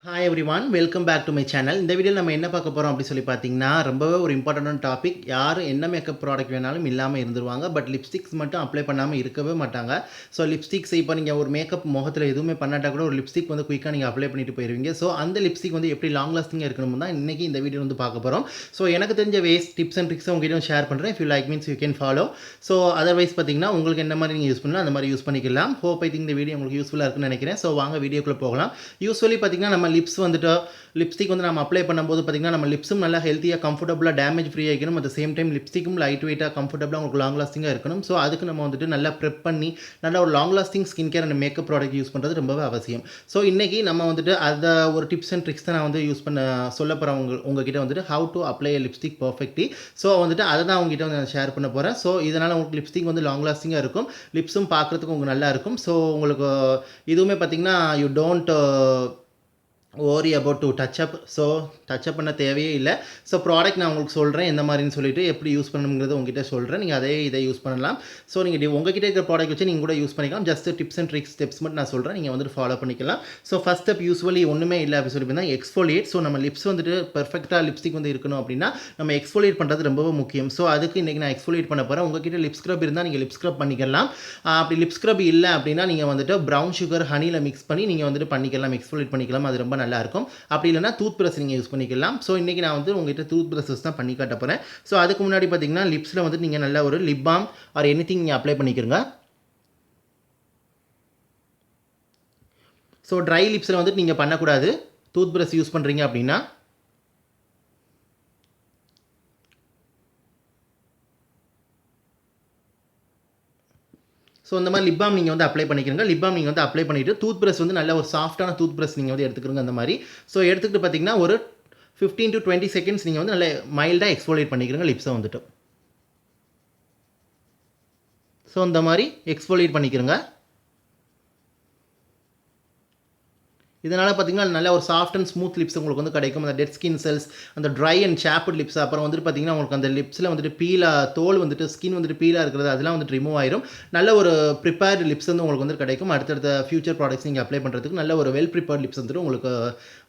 Hi everyone, welcome back to my channel. இந்த வீடியோவில் நம்ம என்ன பார்க்க போகிறோம் அப்படி சொல்லி பார்த்தீங்கன்னா, ரொம்பவே ஒரு இம்பார்ட்டண்டான டாபிக். யாரும் என்ன மேக்கப் ப்ராடக்ட் வேணாலும் இல்லாமல் இருந்துருவாங்க. பட் லிப்ஸ்டிக்ஸ் மட்டும் அப்ளை பண்ணாமல் இருக்கவே மாட்டாங்க. ஸோ லிப்ஸ்டிக்ஸ் இப்போ நீங்கள் ஒரு மேக்கப் முகத்தில் எதுவுமே பண்ணாட்டா கூட ஒரு லிப்ஸ்டிக் வந்து குயிக்காக நீங்கள் அப்ளை பண்ணிட்டு போயிருவீங்க. ஸோ அந்த லிப்ஸ்டிக் வந்து எப்படி லாங் லாஸ்டிங்காக இருக்கணும் தான் இன்றைக்கி இந்த வீடியோ வந்து பார்க்க போகிறோம். ஸோ எனக்கு தெரிஞ்ச வேஸ் டிப்ஸ் அண்ட் ட்ரிக்ஸை உங்ககிட்ட ஷேர் பண்ணுறேன். If you like means you can follow. So otherwise பார்த்தீங்கன்னா உங்களுக்கு என்ன மாதிரி நீங்கள் யூஸ் பண்ணலாம் அந்த மாதிரி யூஸ் பண்ணிக்கலாம். ஹோப் ஐ திங்க் இந்த வீடியோ உங்களுக்கு யூஸ்ஃபுல்லாக இருக்குன்னு நினைக்கிறேன். ஸோ வாங்க வீடியோக்குள்ளே போகலாம். யூஸ்வலி பார்த்தீங்கன்னா நம்ம லிப்ஸ் வந்துட்டு லிப்ஸ்டிக் வந்து நம்ம அப்ளை பண்ணும்போது பார்த்தீங்கன்னா நம்ம லிப்ஸும் நல்லா ஹெல்த்தியாக கம்ஃபர்டபுளாக டேமேஜ் ஃப்ரீ ஆகிக்கணும். அட் சேம் டைம் லிப்ஸ்டிக்கும் லைட் வெயிட்டாக கம்ஃபர்டபுளாக உங்களுக்கு லாங் லாஸ்டிங்காக இருக்கணும். ஸோ அதுக்கு நம்ம வந்துட்டு நல்லா ப்ரெப் பண்ணி நல்லா ஒரு long lasting skin care and makeup product use பண்ணுறது ரொம்பவே அவசியம். ஸோ இன்றைக்கி நம்ம வந்துட்டு அதை ஒரு டிப்ஸ் அண்ட் ட்ரிக்ஸ் தான் நான் வந்து யூஸ் பண்ண சொல்ல போகிறேன் உங்ககிட்ட வந்துட்டு how to apply lipstick perfectly. So வந்துட்டு அதை தான் உங்ககிட்ட வந்து நான் ஷேர் பண்ண போகிறேன். ஸோ இதனால் உங்களுக்கு லிப்ஸ்டிக் வந்து லாங் லாஸ்டிங்காக இருக்கும், லிப்ஸும் பார்க்குறதுக்கு உங்களுக்கு நல்லா இருக்கும். ஸோ உங்களுக்கு இதுவுமே பார்த்தீங்கன்னா you don't worry about to touch up. So touch up பண்ண தேவையே இல்லை. ஸோ ப்ராடக்ட் நான் உங்களுக்கு சொல்கிறேன் எந்த மாதிரின்னு சொல்லிட்டு எப்படி யூஸ் பண்ணணுங்கிறது உங்ககிட்ட சொல்கிறேன். நீங்கள் இதை யூஸ் பண்ணலாம். ஸோ நீங்கள் உங்ககிட்ட இருக்கிற ப்ராடக்ட் வச்சு நீங்கள் கூட யூஸ் பண்ணிக்கலாம். Just tips and tricks steps மட்டும் நான் சொல்கிறேன், நீங்கள் வந்துட்டு ஃபாலோ பண்ணிக்கலாம். ஸோ ஃபஸ்ட் ஸ்டெப் யூஸ்வலி ஒன்றுமே இல்லை அப்படி சொல்லி பார்த்தா எக்ஸ்ஃபோலியேட். ஸோ நம்ம லிப்ஸ் வந்துட்டு பெர்ஃபெக்டாக லிப்ஸ்டிக் வந்து இருக்கணும் அப்படின்னா நம்ம எக்ஸ்ஃபோலியேட் பண்ணுறது ரொம்பவே முக்கியம். ஸோ அதுக்கு இன்றைக்கி நான் எக்ஸ்ஃபோலியேட் பண்ண போகிறேன். உங்ககிட்ட லிப் ஸ்க்ரப் இருந்தால் நீங்கள் லிப் ஸ்க்ரப் பண்ணிக்கலாம். அப்படி லிப் ஸ்க்ரப் இல்லை அப்படின்னா நீங்கள் வந்துட்டு ப்ரௌன் சுகர் ஹனியில் மிக்ஸ் பண்ணி நீங்கள் வந்துட்டு பண்ணிக்கலாம், எக்ஸ்ஃபோலியேட் பண்ணிக்கலாம். அது ரொம்ப நல்லாயிருக்கும். அப்படி இல்லைனா டூத் ப்ரஷ் நீங்கள் யூஸ் பண்ணிக்கலாம். ஸோ இன்றைக்கி நான் வந்து உங்கள்கிட்ட டூத் ப்ரஷஸ் தான் பண்ணி காட்ட போகிறேன். ஸோ அதுக்கு முன்னாடி பார்த்தீங்கன்னா லிப்ஸில் வந்து நீங்கள் நல்ல ஒரு லிப் பாம் ஆர் எனிதிங் நீங்கள் அப்ளை பண்ணிக்கிறங்க. ஸோ ட்ரை லிப்ஸில் வந்துட்டு நீங்கள் பண்ணக்கூடாது. டூத் ப்ரஷ் யூஸ் பண்ணுறீங்க அப்படின்னா ஸோ இந்த மாதிரி லிப் பாம் நீங்கள் வந்து அப்ளை பண்ணிக்கிறங்க. லிப் பாம் நீங்கள் வந்து அப்ளை பண்ணிவிட்டு டூத் ப்ரஷ் வந்து நல்ல ஒரு சாஃப்ட்டான டூத் ப்ரஷ் நீங்கள் வந்து எடுத்துக்கிறங்க அந்த மாதிரி. ஸோ எடுத்துக்கிட்டு பார்த்தீங்கன்னா ஒரு 15 to 20 செகண்ட்ஸ் நீங்கள் வந்து நல்லா மைல்டாக எக்ஸ்ஃபோலியேட் பண்ணிக்கிறங்க லிப்ஸை வந்துட்டு. ஸோ இந்த மாதிரி எக்ஸ்ஃபோலியேட் பண்ணிக்கிறங்க. இதனால் பார்த்தீங்கன்னா நல்ல ஒரு சாஃப்ட் அண்ட் ஸ்மூத் லிப்ஸ் உங்களுக்கு வந்து கிடைக்கும். அந்த டெட் ஸ்கின் செல்ஸ், அந்த ட்ரை அண்ட் சாப்ட் லிப்ஸ், அப்புறம் வந்துட்டு பார்த்தீங்கன்னா உங்களுக்கு அந்த லிப்ஸில் வந்துட்டு தோல் வந்துட்டு ஸ்கின் வந்துட்டு பீலாக இருக்கிறது அதெல்லாம் வந்துட்டு ரிமூவ் ஆயிரும். நல்ல ஒரு ப்ரிப்பேர்டு லிப்ஸ் வந்து உங்களுக்கு வந்து கிடைக்கும். அடுத்தடுத்த ஃபியூச்சர் ப்ராடக்ட்ஸ் நீங்கள் அப்ளை பண்ணுறதுக்கு நல்ல ஒரு வெல் ப்ரிப்பேர்ட் லிப்ஸ் வந்துட்டு உங்களுக்கு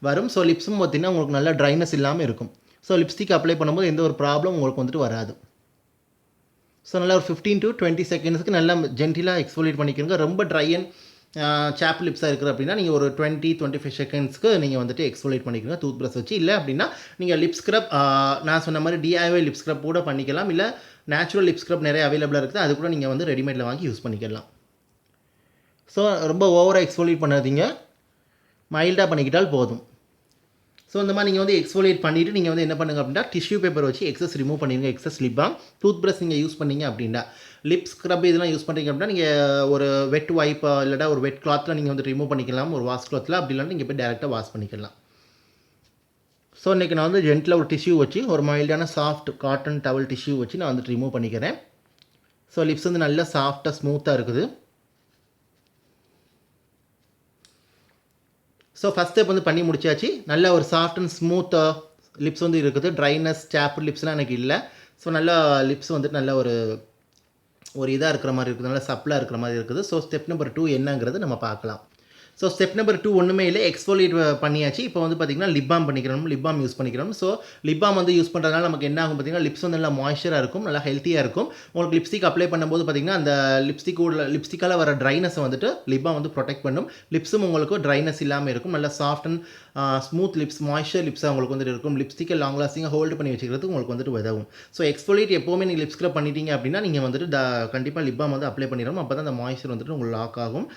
வரும். ஸோ லிப்ஸும் பார்த்தீங்கன்னா உங்களுக்கு நல்ல ட்ரைனஸ் இல்லாமல் இருக்கும். ஸோ லிப்ஸ்டிக் அப்ளை பண்ணும்போது எந்த ஒரு ப்ராப்ளம் உங்களுக்கு வந்துட்டு வராது. ஸோ நல்லா ஒரு 15 to 20 செகண்ட்ஸ்க்கு நல்லா ஜென்டிலாக எக்ஸ்ஃபோலியேட் பண்ணிக்கிறங்க. ரொம்ப ட்ரை அண்ட் சாப் லிப்ஸாக இருக்குது அப்படின்னா நீங்கள் ஒரு 20-25 செகண்ட்ஸ்க்கு நீங்கள் வந்துட்டு எக்ஸ்ஃபோலியேட் பண்ணிக்கோங்க டூத் ப்ரஷ் வச்சு. இல்லை அப்படின்னா நீங்கள் லிப் ஸ்க்ரப் நான் சொன்ன மாதிரி டிஐஒய் லிப் ஸ்க்ரப் கூட பண்ணிக்கலாம். இல்லை நேச்சுரல் லிப் ஸ்க்ரப் நிறைய அவைலபிளாக இருக்குது, அது கூட நீங்கள் வந்து ரெடிமேடில் வாங்கி யூஸ் பண்ணிக்கலாம். ஸோ ரொம்ப ஓவராக எக்ஸ்ஃபோலியேட் பண்ணாதீங்க, மைல்டாக பண்ணிக்கிட்டால் போதும். ஸோ இந்த மாதிரி நீங்கள் வந்து எக்ஸ்ஃபோலியேட் பண்ணிவிட்டு நீங்கள் வந்து என்ன பண்ணுங்கள் அப்படின்னா டிஷ்யூ பேப்பர் வச்சு எக்ஸஸ் ரிமூவ் பண்ணிடுங்க. Excess lip balm, tooth brush நீங்கள் யூஸ் பண்ணீங்க அப்படின்னா, லிப் ஸ்க்ரப் இதெல்லாம் யூஸ் பண்ணுறீங்க அப்படின்னா நீங்கள் ஒரு வெட் வைப் இல்லைனா ஒரு வெட் கிளாத்தில் நீங்கள் வந்து ரிமூவ் பண்ணிக்கலாம், ஒரு வாஷ் கிளாத்தில். அப்படி இல்லைனா நீங்கள் போய் டேரெக்டாக வாஷ் பண்ணிக்கலாம். ஸோ இன்றைக்கி நான் வந்து ஜென்டிலாக ஒரு டிஷ்யூ வச்சு ஒரு மைல்டான சாஃப்ட் காட்டன் டவல் டிஷ்யூ வச்சு நான் வந்துட்டு ரிமூவ் பண்ணிக்கிறேன். ஸோ லிப்ஸ் வந்து நல்லா சாஃப்டாக ஸ்மூத்தாக இருக்குது. ஸோ ஃபஸ்ட் ஸ்டெப் வந்து பண்ணி முடிச்சாச்சு. நல்ல ஒரு சாஃப்ட் அண்ட் ஸ்மூத் லிப்ஸ் வந்து இருக்குது. ட்ரைனஸ் சாப்ட் லிப்ஸ்லாம் எனக்கு இல்லை. ஸோ நல்லா லிப்ஸ் வந்துட்டு நல்ல ஒரு இதாக இருக்கிற மாதிரி இருக்குது, நல்லா சப்ளாக இருக்கிற மாதிரி இருக்குது. ஸோ ஸ்டெப் நம்பர் 2 என்னங்கிறது நம்ம பார்க்கலாம். ஸோ ஸ்டெப் நம்பர் 2 ஒன்றுமே இல்லை, எக்ஸ்ஃபோலியேட் பண்ணியாச்சு. இப்போ வந்து பார்த்திங்கன்னா லிப் பாம் பண்ணிக்கிறோம், லிப் பாம் யூஸ் பண்ணிக்கிறோம். ஸோ லிப் பாம் வந்து யூஸ் பண்ணுறதுனால நமக்கு என்ன ஆகும் பார்த்திங்கன்னா லிப்ஸ் வந்து நல்லா மாய்ஸ்சராக இருக்கும், நல்லா ஹெல்த்தியாக இருக்கும். உங்களுக்கு லிப்ஸ்டிக் அப்ளை பண்ணும்போது பார்த்திங்கன்னா அந்த லிப்ஸ்டிக்கால் வர ட்ரைனஸை வந்துட்டு லிப் பாம் வந்து ப்ரொடெக்ட் பண்ணும். லிப்ஸும் உங்களுக்கு ட்ரைனஸ் இல்லாமல் இருக்கும். நல்லா soft and smooth lips, moisture லிப்ஸாக உங்களுக்கு வந்துட்டு இருக்கும். லிப்ஸ்டிக்கை லாங் லாஸ்டிங்காக ஹோல்டு பண்ணி வச்சுக்கிறதுக்கு உங்களுக்கு வந்துட்டு உதவும். ஸோ எக்ஸ்ஃபோலியேட் எப்போவுமே நீங்கள் லிப் ஸ்க்ரப் பண்ணிட்டீங்க அப்படின்னா நீங்கள் வந்துட்டு கண்டிப்பாக லிப் பாம் வந்து அப்ளை பண்ணிடணும். அப்போ தான் அந்த மாய்ஸ்சர் வந்துட்டு உங்களுக்கு லாக் ஆகும்,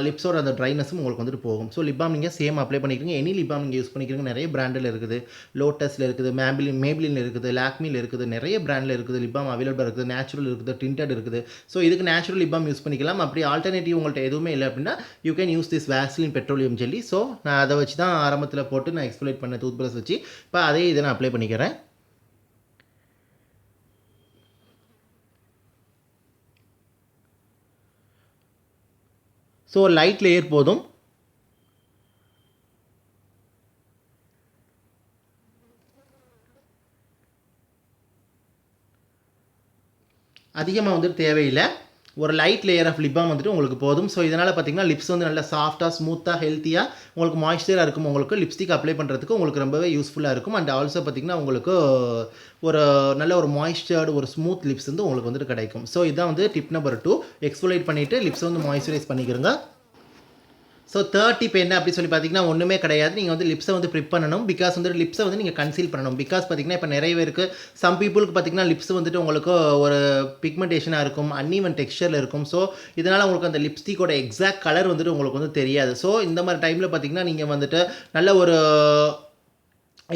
லிப்ஸோட அந்த ட்ரைனஸும் உங்களுக்கு வந்துட்டு போகும். ஸோ லிப் பாம் நீங்கள் சேம் அப்ளை பண்ணிக்கிறீங்க. எனி லிப் பாம் நீங்கள் யூஸ் பண்ணிக்கிறீங்க. நிறைய பிராண்டில் இருக்குது, லோட்டஸில் இருக்குது, மேப்ளின் இருக்குது, லாக்மியில் இருக்குது, நிறைய பிராண்டில் இருக்குது லிப் பாம் அவைலபிளாக இருக்குது. நேச்சுரல் இருக்குது, டிண்டட் இருக்குது. ஸோ இதுக்கு நேச்சுரல் லிப் பாம் யூஸ் பண்ணிக்கலாம். அப்படி ஆல்டர்னேட்டிவ் உங்கள்கிட்ட எதுவுமே இல்லை அப்படின்னா you can use this Vaseline petroleum jelly. So நான் அதை வச்சு தான் ஆரம்பத்தில் போட்டு நான் எக்ஸ்ஃபோலியேட் பண்ண டூத் ப்ரஷ் வச்சு இப்போ அதே இதை நான் அப்ளை பண்ணிக்கிறேன். ஸோ லைட் லேயர் போதும். அதிகமாக வந்துட்டு தேவையில்லை. ஒரு light layer of lip balm வந்துட்டு உங்களுக்கு போதும். ஸோ இதனால் பார்த்தீங்கன்னா லிப்ஸ் வந்து நல்லா சாஃப்ட்டாக, ஸ்மூத்தாக, ஹெல்த்தியாக உங்களுக்கு மாய்ஸ்சராக இருக்கும். உங்களுக்கு லிப்ஸ்டிக் அப்ளை பண்ணுறதுக்கு உங்களுக்கு ரொம்பவே யூஸ்ஃபுல்லாக இருக்கும். அண்ட் ஆல்சோ பார்த்தீங்கன்னா உங்களுக்கு ஒரு நல்ல ஒரு மாய்ஸ்சர்டு ஒரு ஸ்மூத் லிப்ஸ் வந்து உங்களுக்கு வந்துட்டு கிடைக்கும். ஸோ இதான் வந்து டிப் நம்பர் 2. எக்ஸ்ஃபோலியேட் பண்ணிவிட்டு லிப்ஸ் வந்து மாய்ஸ்சரைஸ் பண்ணிக்கிறங்க. ஸோ தேர்ட் டிப் என்ன அப்படி சொல்லி பார்த்தீங்கன்னா ஒன்றுமே கிடையாது. நீங்கள் வந்து லிப்ஸை வந்து ப்ரிப் பண்ணணும். பிகாஸ் வந்து லிப்ஸை வந்து நீங்கள் கன்சீல் பண்ணணும். பிகாஸ் பார்த்தீங்கன்னா இப்போ நிறைய பேருக்கு சம் பீப்புளுக்கு பார்த்தீங்கன்னா லிப்ஸ் வந்துட்டு உங்களுக்கு ஒரு பிக்மெண்டேஷனாக இருக்கும், அன்ஈவன் டெக்ஸ்சரில் இருக்கும். ஸோ இதனால் உங்களுக்கு அந்த லிப்ஸ்டிக்கோட எக்ஸாக்ட் கலர் வந்துட்டு உங்களுக்கு வந்து தெரியாது. ஸோ இந்த மாதிரி டைமில் பார்த்தீங்கன்னா நீங்கள் வந்துட்டு நல்ல ஒரு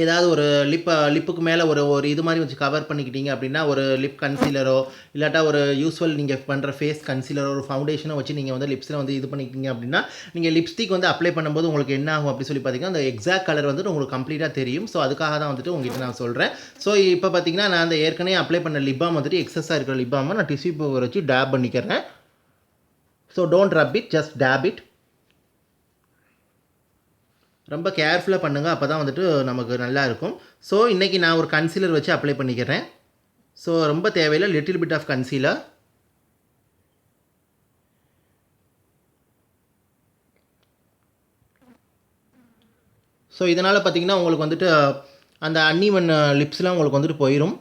ஏதாவது ஒரு லிப்புக்கு மேலே ஒரு இது மாதிரி வச்சு கவர் பண்ணிக்கிட்டீங்க அப்படின்னா ஒரு லிப் கன்சீலரோ இல்லாட்டா ஒரு யூஸ்வல் நீங்கள் பண்ணுற ஃபேஸ் கன்சீலரோ ஒரு ஃபவுண்டேஷனோ வச்சு நீங்கள் வந்து லிப்ஸில் வந்து இது பண்ணிக்கிட்டீங்க அப்படின்னா நீங்கள் லிப்ஸ்டிக் வந்து அப்ளை பண்ணும்போது உங்களுக்கு என்ன ஆகும் அப்படி சொல்லி பார்த்தீங்கன்னா அந்த எக்ஸாக்ட் கலர் வந்துட்டு உங்களுக்கு கம்ப்ளீட்டாக தெரியும். ஸோ அதுக்காக தான் வந்துட்டு உங்கள்கிட்ட நான் சொல்கிறேன். ஸோ இப்போ பார்த்தீங்கன்னா நான் அந்த ஏற்கனவே அப்ளை பண்ண லிப் பாம் வந்துட்டு எக்ஸஸாக இருக்கிற லிப் பாமை நான் டிஷ்யூ பேப்பர் வச்சு டேப் பண்ணிக்கிறேன். So don't rub it, just dab it. ரொம்ப கேர்ஃபுல்லாக பண்ணுங்கள், அப்போ தான் வந்துட்டு நமக்கு நல்லா இருக்கும். ஸோ இன்றைக்கி நான் ஒரு கன்சீலர் வச்சு அப்ளை பண்ணிக்கிறேன். ஸோ ரொம்ப தேவையில்லை, little bit of concealer. So இதனால் பார்த்தீங்கன்னா உங்களுக்கு வந்துட்டு அந்த அன்ஈவன் லிப்ஸ்லாம் உங்களுக்கு வந்துட்டு போயிடும்.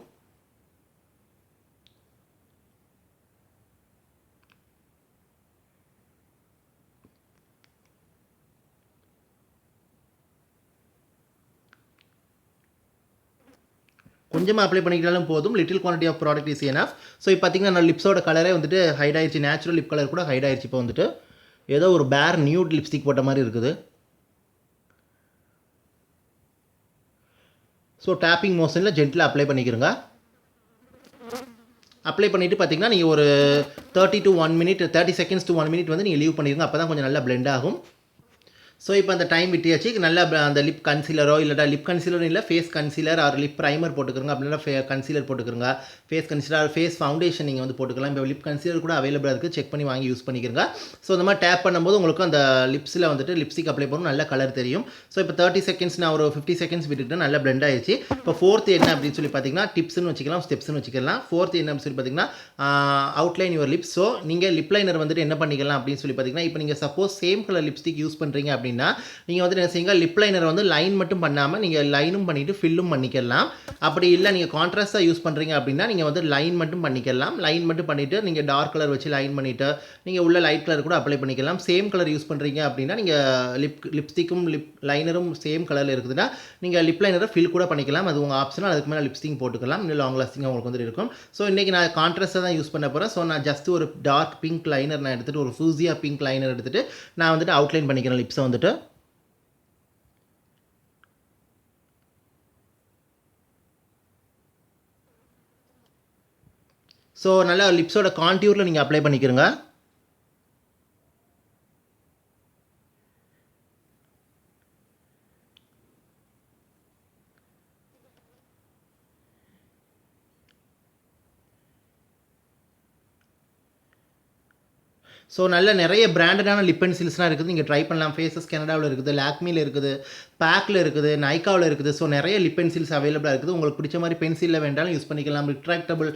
கொஞ்சமாக அப்ளை பண்ணிக்கிட்டாலும் போதும். Little quantity of product is enough. So இப்போ பார்த்தீங்கன்னா நான் லிப்ஸோட கலரே வந்துட்டு ஹைட் ஆயிடுச்சு. நேச்சுரல் லிப் கலர் கூட ஹைட் ஆயிடுச்சு. இப்போ வந்துட்டு ஏதோ ஒரு பேர் நியூட் லிப்ஸ்டிக் போட்ட மாதிரி இருக்குது. ஸோ டேப்பிங் மோஷனில் ஜென்டில் அப்ளை பண்ணிக்கிறங்க. அப்ளை பண்ணிவிட்டு பார்த்தீங்கன்னா நீங்கள் ஒரு 30 செகண்ட்ஸ் to 1 minute வந்து நீங்கள் லீவ் பண்ணிடுங்க. அப்போ தான் கொஞ்சம் நல்லா பிளெண்ட் ஆகும். ஸோ இப்போ அந்த டைம் விட்டியாச்சு. நல்லா அந்த லிப் கன்சீலரோ இல்லாட்டா லிப் கன்சீலரும் இல்லை face concealer or lip primer போட்டுக்கிறங்க. அப்படின்னா கன்சீலர் போட்டுக்கிறங்க. ஃபேஸ் கன்சீலர் ஃபேஸ் ஃபவுண்டேஷன் நீங்கள் வந்து போட்டுக்கலாம். இப்போ லிப் கன்சீலர் கூட அவைலபிளாக இருக்குது, செக் பண்ணி வாங்கி யூஸ் பண்ணிக்கிறங்க. ஸோ இந்த மாதிரி டேப் பண்ணும்போது உங்களுக்கு அந்த லிப்ஸில் வந்துட்டு லிப்ஸ்டிக் அப்ளை பண்ணணும், நல்ல கலர் தெரியும். ஸோ இப்போ 30 செகண்ட்ஸ் நான் ஒரு 50 செகண்ட்ஸ் விட்டுட்டு நல்லா பிளெண்ட் ஆயிடுச்சு. இப்போ ஃபோர்த் என்ன அப்படின்னு சொல்லி பார்த்தீங்கன்னா டிப்ஸ்னு வச்சுக்கலாம், ஸ்டெப்ஸ்னு வச்சுக்கலாம். ஃபோர்த் என்ன அப்படின்னு சொல்லி பார்த்தீங்கன்னா அவுட்லைன் யுவர் லிப்ஸ். ஸோ நீங்கள் லிப் லைனர் வந்துட்டு என்ன பண்ணிக்கலாம் அப்படின்னு சொல்லி பார்த்தீங்கன்னா இப்போ நீங்கள் suppose same colour lipstick use பண்ணுறீங்க அப்படின்னா நீங்கள் வந்து என்ன செய்யுங்க, லிப் லைனர் வந்து லைன் மட்டும் பண்ணாமல் நீங்கள் லைனும் பண்ணிவிட்டு ஃபில்லும் பண்ணிக்கலாம். அப்படி இல்லை நீங்கள் கான்ட்ராஸ்ட்டாக யூஸ் பண்ணுறீங்க அப்படின்னா நீங்கள் வந்து லைன் மட்டும் பண்ணிக்கலாம். லைன் மட்டும் பண்ணிவிட்டு நீங்கள் டார்க் கலர் வச்சு லைன் பண்ணிவிட்டு நீங்கள் உள்ள லைட் கலர் கூட அப்ளை பண்ணிக்கலாம். சேம் கலர் யூஸ் பண்ணுறீங்க அப்படின்னா நீங்கள் லிப்ஸ்டிக்கும் லிப் லைனரும் சேம் கலரில் இருக்குதுன்னா நீங்கள் லிப் லைனரை ஃபில் கூட பண்ணிக்கலாம். அது உங்கள் ஆப்ஷனல். அதுக்கு மேலே லிப்ஸ்டிக் போட்டுக்கலாம். இன்னும் லாங் லாஸ்டிங்காக உங்களுக்கு வந்து இருக்கும். ஸோ இன்றைக்கி நான் கான்ட்ராஸ்ட்டாக தான் யூஸ் பண்ண போகிறேன். ஸோ நான் ஜஸ்ட் ஒரு டார்க் பிங்க் லைனர் நான் எடுத்துகிட்டு ஒரு ஃபூசியா பிங்க் லைனர் எடுத்துகிட்டு நான் வந்துட்டு அவுட்லைன் பண்ணிக்கிறேன் லிப்ஸை வந்துட்டு. ஸோ நல்லா லிப்ஸோட கான்டியூரில் நீங்கள் அப்ளை பண்ணிக்கிறங்க. ஸோ நல்ல நிறைய பிராண்டடான லிப் பென்சில்ஸ்லாம் இருக்குது, நீங்கள் ட்ரை பண்ணலாம். ஃபேஸஸ் கனடாவில் இருக்குது, லாக்மியில் இருக்குது, பேக்கில் இருக்குது, நைக்காவில் இருக்குது. ஸோ நிறைய லிப் பென்சில்ஸ் அவைலபிளாக இருக்குது. உங்களுக்கு பிடிச்ச மாதிரி பென்சிலில் வேண்டாலும் யூஸ் பண்ணிக்கலாம். ரிட்ராக்டபிள்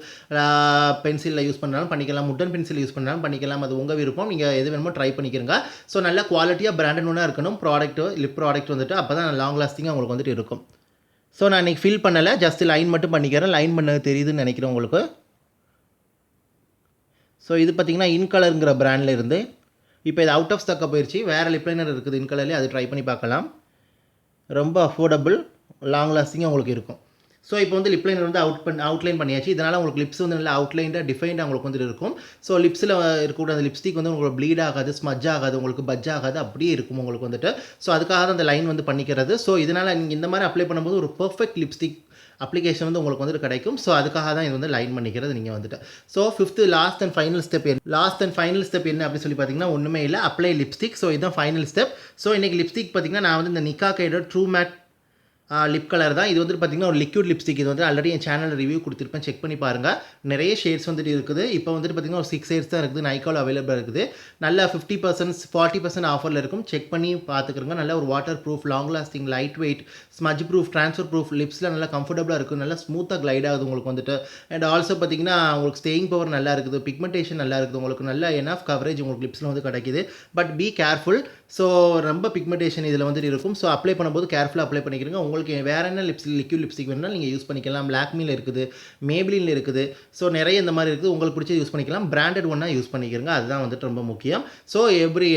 பென்சிலில் யூஸ் பண்ணாலும் பண்ணிக்கலாம், உட்டன் பென்சில் யூஸ் பண்ணாலும் பண்ணிக்கலாம். அது உங்கள் விருப்பம். நீங்கள் எது வேணுமோ ட்ரை பண்ணிக்கிறங்க. ஸோ நல்ல குவாலிட்டியாக பிராண்டடாக இருக்கணும் ப்ராடக்ட்டு, லிப் ப்ராடக்ட் வந்துட்டு. அப்போ தான் லாங் லாஸ்டிங்காக உங்களுக்கு வந்துட்டு இருக்கும். ஸோ நான் இன்றைக்கி ஃபில் பண்ணலை, ஜஸ்ட் லைன் மட்டும் பண்ணிக்கிறேன். லைன் பண்ணது தெரியுதுன்னு நினைக்கிறேன் உங்களுக்கு. ஸோ இது பார்த்திங்கன்னா இன்கலருங்கிற பிராண்டில் இருந்து இப்போ இது அவுட் ஆஃப் ஸ்டாக்காக போயிடுச்சு. வேறு லிப் லைனர் இருக்குது இன்கலர்லேயே, அது ட்ரை பண்ணி பார்க்கலாம். ரொம்ப அஃபோர்டபுள், லாங் லாஸ்டிங்காக உங்களுக்கு இருக்கும். ஸோ இப்போ வந்து லிப் லைனர் வந்து அவுட்லைன் பண்ணியாச்சு. இதனால் உங்களுக்கு லிப்ஸ் வந்து நல்லா அவுட்லைண்டாக டிஃபைண்டாக உங்களுக்கு வந்து இருக்கும். ஸோ லிப்ஸில் இருக்கக்கூடிய அந்த லிப்ஸ்டிக் வந்து உங்களுக்கு ப்ளீட் ஆகாது, ஸ்மஜ் ஆகாது, உங்களுக்கு பஜ் ஆகாது, அப்படியே இருக்கும் உங்களுக்கு வந்துட்டு. ஸோ அதுக்காக தான் அந்த லைன் வந்து பண்ணிக்கிறது. ஸோ இதனால் நீங்கள் இந்த மாதிரி அப்ளை பண்ணும்போது ஒரு பர்ஃபெக்ட் லிப்ஸ்டிக் அப்ளிகேஷன் வந்து உங்களுக்கு வந்துட்டு கிடைக்கும். ஸோ அதுக்காக தான் இது வந்து லைன் பண்ணிக்கிறது நீங்கள் வந்துட்டு. So fifth last and final step என்ன அப்படின்னு சொல்லி பார்த்தீங்கன்னா ஒன்றுமே இல்லை, அப்ளை லிப்ஸ்டிக். ஸோ இதுதான் ஃபைனல் ஸ்டெப். ஸோ இன்றைக்கி லிப்ஸ்டிக் பார்த்தீங்கன்னா நான் வந்து இந்த நிக்கா கைடோட ட்ரூ மேட் லிப் கலர் தான். இது வந்துட்டு பார்த்தீங்கன்னா, ஒரு லிக்விட் லிப்ஸ்டிக். இது வந்து ஆல்ரெடி என் சேனல்ல ரிவ்யூ குடுத்துருப்பேன். செக் பண்ணி பாருங்க. நிறைய ஷேட்ஸ் வந்துட்டு இருக்குது. இப்போ வந்துட்டு பார்த்தீங்கன்னா, ஒரு 6 ஷேட்ஸ் தான் இருக்குது. நைக்கால அவைலபிளா இருக்குது. நல்லா 50% 40% ஆஃபர்ல இருக்கும். செக் பண்ணி பார்த்துக்கிறங்க. நல்ல ஒரு water proof, long lasting, light weight, smudge proof, transfer proof, லிப்ஸ்ல நல்லா கம்ஃபர்டபுளா இருக்கும். நல்லா ஸ்மூத்தா கிளைட் ஆகுது உங்களுக்கு வந்துட்டு. அண்ட் ஆல்சோ பார்த்தீங்கன்னா, உங்களுக்கு ஸ்டேயிங் பவர் நல்லா இருக்குது. பிக்மெண்டேஷன் நல்லா இருக்குது. உங்களுக்கு நல்ல எனஃப் கவரேஜ் உங்களுக்கு லிப்ஸ்ல வந்து கிடைக்குது. But be careful. ஸோ ரொம்ப பிக்மெண்டேஷன் இதில் வந்துட்டு இருக்கும். ஸோ அப்ளை பண்ணும்போது கேர்ஃபுல்லாக அப்ளை பண்ணிக்கிறங்க. உங்களுக்கு வேறு என்ன லிக்விட் லிப்ஸ்டிக் வேணும்னா நீங்கள் யூஸ் பண்ணிக்கலாம். லாக்மில இருக்குது, மேப்ளின்ல இருக்குது. ஸோ நிறைய இந்த மாதிரி இருக்குது. உங்களுக்கு பிடிச்ச யூஸ் பண்ணிக்கலாம். பிராண்டட் ஒன்றா யூஸ் பண்ணிக்கிறங்க. அதுதான் வந்துட்டு ரொம்ப முக்கியம். ஸோ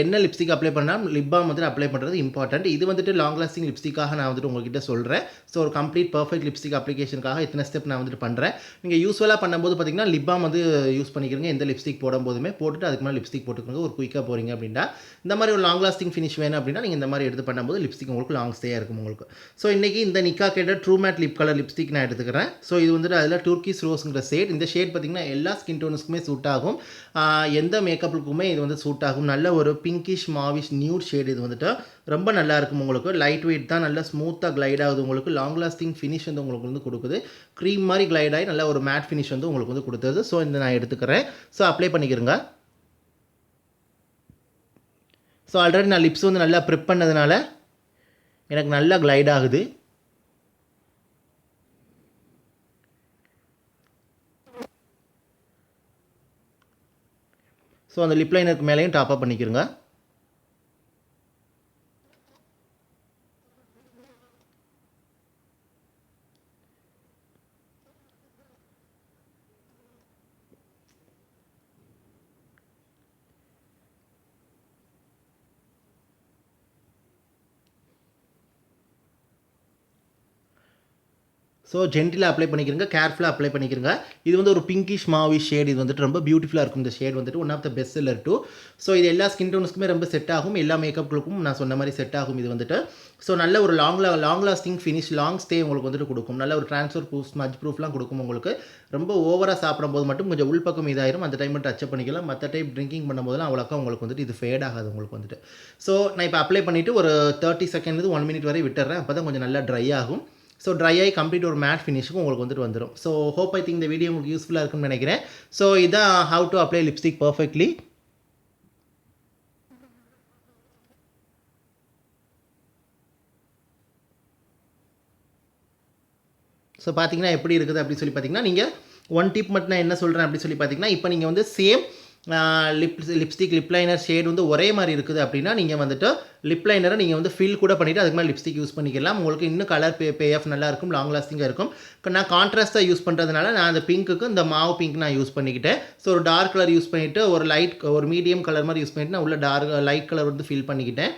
என்ன லிப்ஸ்டிக் அப்ளை பண்ணாலும் லிப் பாம் வந்துட்டு அப்ளை பண்ணுறது இம்பார்ட்டன்ட். இது வந்துட்டு லாங் லாஸ்டிங் லிப்ஸ்டிக்காக நான் வந்துட்டு உங்ககிட்ட சொல்கிறேன். ஸோ ஒரு கம்ப்ளீட் பர்ஃபெக்ட் லிப்ஸ்டிக் அப்ளிகேஷனுக்காக இத்தனை ஸ்டெப் நான் வந்துட்டு பண்ணுறேன். நீங்கள் யூஸ்வலாக பண்ணும்போது பார்த்தீங்கன்னா லிப் பாம் வந்து யூஸ் பண்ணிக்கிறங்க. எந்த லிப்ஸ்டிக் போடும்போதுமே போட்டுட்டு அதுக்கு மேலே லிப்ஸ்டிக் போட்டுக்கோங்க. ஒரு குயிக்காக போகிறீங்க அப்படின்னா இந்த மாதிரி ஒரு லாங் லாஸ்டிங் ஃபினிஷ் வேணும் அப்படின்னா நீங்கள் இந்த மாதிரி எடுத்து பண்ணும்போது லிப்ஸ்டிக் உங்களுக்கு லாங் ஸ்டேயாக இருக்கும் உங்களுக்கு. ஸோ இன்றைக்கி இந்த நிக்கா கேட்ட true mat lip colour lipstick நான் எடுத்துக்கிறேன். ஸோ இது வந்துட்டு அதில் டர்க்கிஷ் ரோஸ்ங்கிற ஷேட். இந்த ஷேட் பார்த்திங்கன்னா எல்லா ஸ்கின் டோனுக்குமே சூட் ஆகும். எந்த மேக்கப்புக்குமே இது வந்து சூட் ஆகும். நல்ல ஒரு பிங்கிஷ் மாவிஷ் நியூட் ஷேட். இது வந்துட்டு ரொம்ப நல்லா இருக்கும் உங்களுக்கு. லைட் வெயிட் தான், நல்லா ஸ்மூத்தாக கிளைட் ஆகுது உங்களுக்கு. லாங் லாஸ்டிங் ஃபினிஷ் வந்து உங்களுக்கு வந்து கொடுக்குது. க்ரீம் மாதிரி கிளைட் ஆகி நல்ல ஒரு மேட் ஃபினிஷ் வந்து உங்களுக்கு வந்து கொடுத்தது. ஸோ இந்த நான் எடுத்துக்கிறேன். ஸோ அப்ளை பண்ணிக்கிறேங்க. ஸோ ஆல்ரெடி நான் லிப்ஸ் வந்து நல்லா ப்ரிப் பண்ணதுனால எனக்கு நல்லா கிளைட் ஆகுது. ஸோ அந்த லிப் லைனருக்கு மேலேயும் டாப் அப் பண்ணிக்கிறேங்க. ஸோ ஜென்டிலாக அப்ளை பண்ணிக்கிறங்க. கேர்ஃபுல்லாக அப்ளை பண்ணிக்கிறங்க. இது வந்து ஒரு பிங்கிஷ் மாவிஷ் ஷேட். இது வந்துட்டு ரொம்ப பியூட்டிஃபுல்லாக இருக்கும். இந்த ஷேட் வந்துட்டு one of the best seller too. So இது எல்லா ஸ்கின் டோனுக்குமே ரொம்ப செட் ஆகும். எல்லா மேக்கப்புக்கும் நான் சொன்ன மாதிரி செட் ஆகும் இது வந்துட்டு. ஸோ நல்ல ஒரு long lasting finish, long stay உங்களுக்கு வந்துட்டு கொடுக்கும். நல்ல ஒரு ட்ரான்ஸ்ஃபர் ப்ரூஃப், ஸ்மட்ஜ் ப்ரூஃப்லாம் கொடுக்கும் உங்களுக்கு. ரொம்ப ஓவராக சாப்பிடும்போது மட்டும் கொஞ்சம் உள்பக்கம் இதாயிரும். அந்த டைம் டச் பண்ணிக்கலாம். மற்ற டைம் ட்ரிங்கிங் பண்ணும்போதெல்லாம் அவ்வளோக்கா உங்களுக்கு வந்துட்டு இது ஃபேட் ஆகாது உங்களுக்கு வந்துட்டு. ஸோ நான் இப்போ அப்ளை பண்ணிவிட்டு ஒரு 30 செகண்ட் 1 மினிட் வரை விட்டுறேன். அப்போ தான் கொஞ்சம் நல்லா ட்ரை ஆகும். ஸோ ட்ரை ஆகி கம்ப்ளீட் ஒரு மேட் ஃபினிஷுக்கும் உங்களுக்கு வந்துட்டு வந்துடும். ஸோ ஹோப் ஐ திங்க் இந்த வீடியோ உங்களுக்கு யூஸ்ஃபுல்லாக இருக்குன்னு நினைக்கிறேன். ஸோ இதான் how to apply lipstick perfectly. So பார்த்தீங்கன்னா எப்படி இருக்குது அப்படின்னு சொல்லி பார்த்தீங்கன்னா, நீங்கள் ஒன் டிப் மட்டும் நான் என்ன சொல்கிறேன் அப்படின்னு சொல்லி பார்த்தீங்கன்னா, இப்போ நீங்கள் வந்து same lipstick lip liner shade வந்து ஒரே மாதிரி இருக்குது அப்படின்னா நீங்கள் வந்துட்டு லிப் லைனரை நீங்கள் வந்து ஃபில் கூட பண்ணிவிட்டு அதுக்கு மேலே லிப்ஸ்டிக் யூஸ் பண்ணிக்கலாம். உங்களுக்கு இன்னும் கலர் பே ஆஃப் நல்லா இருக்கும், லாங் லாஸ்டிங்காக இருக்கும். நான் கான்ட்ராஸ்ட்டாக யூஸ் பண்ணுறதுனால நான் அந்த பிங்க்குக்கு இந்த மாவு பிங்க் நான் யூஸ் பண்ணிக்கிட்டேன். ஸோ ஒரு டார்க் கலர் யூஸ் பண்ணிவிட்டு ஒரு மீடியம் கலர் மாதிரி யூஸ் பண்ணிவிட்டு நான் உள்ள லைட் கலர் வந்து ஃபில் பண்ணிக்கிட்டேன்.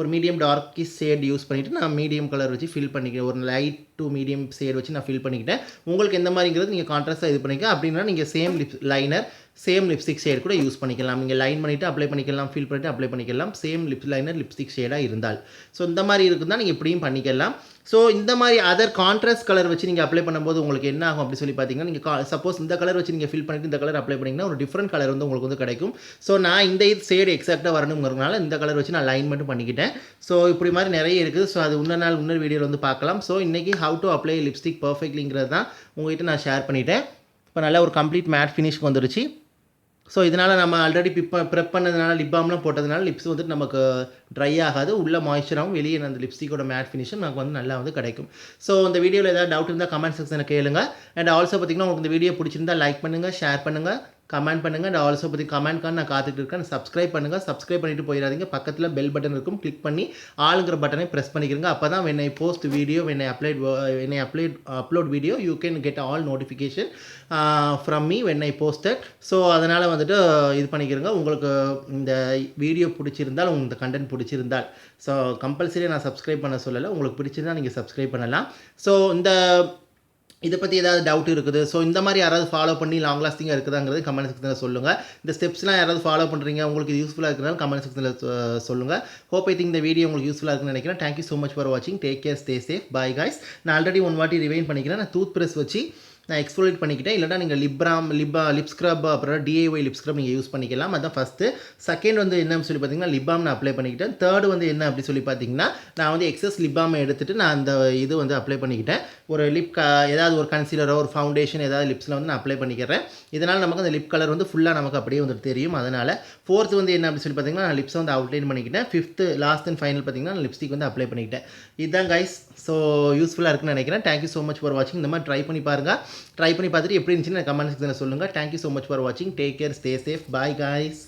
ஒரு மீடியம் டார்க்கிஷ் ஷேட் யூஸ் பண்ணிவிட்டு நான் மீடியம் கலர் வச்சு ஃபில் பண்ணிக்கிறேன். ஒரு லைட் டு மீடியம் ஷேட் வச்சு நான் ஃபில் பண்ணிக்கிட்டேன். உங்களுக்கு எந்த மாதிரிங்கிறது நீங்கள் கான்ட்ராஸ்ட்டாக இது பண்ணிக்கலாம். அப்படின்னா நீங்கள் same liner, same lipstick shade கூட யூஸ் பண்ணிக்கலாம். நீங்கள் லைன் பண்ணிவிட்டு அப்ளை பண்ணிக்கலாம், ஃபில் பண்ணிவிட்டு அப்ளை பண்ணிக்கலாம். சேம் லைனர் லிப்ஸ்டிக் ஷேடாக இருந்தால். ஸோ இந்த மாதிரி இருக்குதுன்னா நீங்கள் இப்படியும் பண்ணிக்கலாம். ஸோ இந்த மாதிரி அதர் கான்ட்ராஸ்ட் கலர் வச்சு நீங்கள் அப்ளை பண்ணும்போது உங்களுக்கு என்ன ஆகும் அப்படி சொல்லி பார்த்தீங்கன்னா, நீங்கள் சப்போஸ் இந்த கலர் வச்சு நீங்கள் ஃபில் பண்ணிட்டு இந்த கலர் அப்ளை பண்ணிங்கன்னா ஒரு டிஃப்ரெண்ட் கலர் வந்து உங்களுக்கு வந்து கிடைக்கும். ஸோ நான் இந்த ஷேடு எக்ஸாக்டாக வரணுங்கிறதுனால இந்த கலர் வச்சு நான் லைன் மட்டும் பண்ணிக்கிட்டேன். ஸோ இப்படி மாதிரி நிறைய இருக்குது. ஸோ அது இன்னொரு வீடியோவில் வந்து பார்க்கலாம். ஸோ இன்றைக்கி ஹவு டு அப்ளை லிப்ஸ்டிக் பர்ஃபெக்ட்லிங்கிறது தான் உங்கள்கிட்ட நான் ஷேர் பண்ணிட்டேன். இப்போ நல்லா ஒரு கம்ப்ளீட் மேட் ஃபினிஷ்க்கு வந்துருச்சு. ஸோ இதனால் நம்ம ஆல்ரெடி ப்ரெப் பண்ணதுனால லிப் பாம்லாம் போட்டதுனால லிப்ஸ் வந்துட்டு நமக்கு ட்ரை ஆகாது. உள்ள மாய்ஸ்சராகவும் வெளியே அந்த லிப்ஸ்டிக்கோட மேட் ஃபினிஷும் நமக்கு வந்து நல்லா வந்து கிடைக்கும். ஸோ இந்த வீடியோவில் ஏதாவது டவுட் இருந்தால் கமெண்ட் செக்ஷனில் கேளுங்க. அண்ட் ஆல்சோ பார்த்திங்கன்னா உங்களுக்கு இந்த வீடியோ பிடிச்சிருந்தா லைக் பண்ணுங்கள், ஷேர் பண்ணுங்கள், கமெண்ட் பண்ணுங்கள். அண்ட் ஆல்சோ பற்றி கமெண்ட்கான நான் காத்துட்டு இருக்கேன். சப்ஸ்கிரைப் பண்ணுங்கள். சப்ஸ்கிரைப் பண்ணிட்டு போயிடாதீங்க. பக்கத்தில் பெல் பட்டன் இருக்கும், கிளிக் பண்ணி ஆளுங்கிற பட்டனை ப்ரெஸ் பண்ணிக்கிறங்க. அப்போ தான் when I post video, when I upload video, you can get all notification from me when I post it. So அதனால் வந்துட்டு இது பண்ணிக்கிறங்க. உங்களுக்கு இந்த வீடியோ பிடிச்சிருந்தால், உங்களுக்கு இந்த கண்டென்ட் பிடிச்சிருந்தால், ஸோ கம்பல்சரி நான் சப்ஸ்கிரைப் பண்ண சொல்லலை. உங்களுக்கு பிடிச்சிருந்தால் நீங்கள் சப்ஸ்கிரைப் பண்ணலாம். ஸோ இதை பற்றி ஏதாவது டவுட் இருக்குது, ஸோ இந்த மாதிரி யாராவது ஃபாலோ பண்ணி லாங் லாஸ்டிங்காக இருக்குதாங்கிறது கமெண்ட் செக்ஷனில் சொல்லுங்கள். இந்த ஸ்டெப்ஸ்லாம் யாராவது ஃபாலோ பண்ணுறீங்க, உங்களுக்கு இது யூஸ்ஃபுல்லாக இருக்கிறனால கமெண்ட் செக்ஷனில் சொல்லுங்கள். ஹோப் ஐ திங்க் இந்த வீடியோ உங்களுக்கு யூஸ்ஃபுல்லாக இருக்குன்னு நினைக்கிறேன். தேங்க்யூ ஸோ மச் ஃபார் வாட்சிங். Take care, stay safe, bye guys. நான் ஆல்ரெடி ஒன் வாட்டி ரிவைன் பண்ணிக்கிறேன். நான் டூத் ப்ரஷ் வச்சு நான் எக்ஸ்ஃபோலியேட் பண்ணிக்கிட்டேன். இல்லைனா நீங்கள் லிப் ஸ்க்ரப் அப்புறம் டிஐஒய் லிப் ஸ்க்ரப் நீங்கள் யூஸ் பண்ணிக்கலாம். அதான் ஃபஸ்ட்டு. செகண்ட் வந்து என்னன்னு சொல்லி பார்த்தீங்கன்னா, லிப் பாம் நான் அப்ளை பண்ணிக்கிட்டேன். தேர்டு வந்து என்ன அப்படி சொல்லி பார்த்தீங்கன்னா, நான் வந்து எக்ஸஸ் லிப் பாமை எடுத்துட்டு நான் அந்த இது வந்து அப்ளை பண்ணிக்கிட்டேன். ஒரு ஏதாவது ஒரு கன்சீலரோ ஒரு ஃபவுண்டேஷன் ஏதாவது லிப்ஸில் வந்து நான் அப்ளை பண்ணிக்கிறேன். இதனால் நமக்கு அந்த லிப் கலர் வந்து ஃபுல்லாக நமக்கு அப்படியே வந்துட்டு தெரியும். அதனால் ஃபோர்த்து வந்து என்ன அப்படி சொல்லி பார்த்தீங்கன்னா, நான் லிப்ஸை வந்து அவுட்லைன் பண்ணிக்கிட்டேன். ஃபிஃப்த்து லாஸ்ட் அண்ட் ஃபைனல் பார்த்தீங்கன்னா, நான் லிப்ஸ்டிக் வந்து அப்ளை பண்ணிக்கிட்டேன். இதுதான் கைஸ். ஸோ யூஸ்ஃபுல்லாக இருக்குன்னு நினைக்கிறேன். தேங்க்யூ ஸோ மச் ஃபார் வாட்சிங். இந்த மாதிரி ட்ரை பண்ணி பாருங்கள். ட்ரை பண்ணி பார்த்துட்டு எப்படி இருந்துச்சுன்னு கமெண்ட் செக்ஷனில் சொல்லுங்கள். தேங்க்யூ ஸோ மச் ஃபார் வாட்சிங். Take care, stay safe. Bye guys.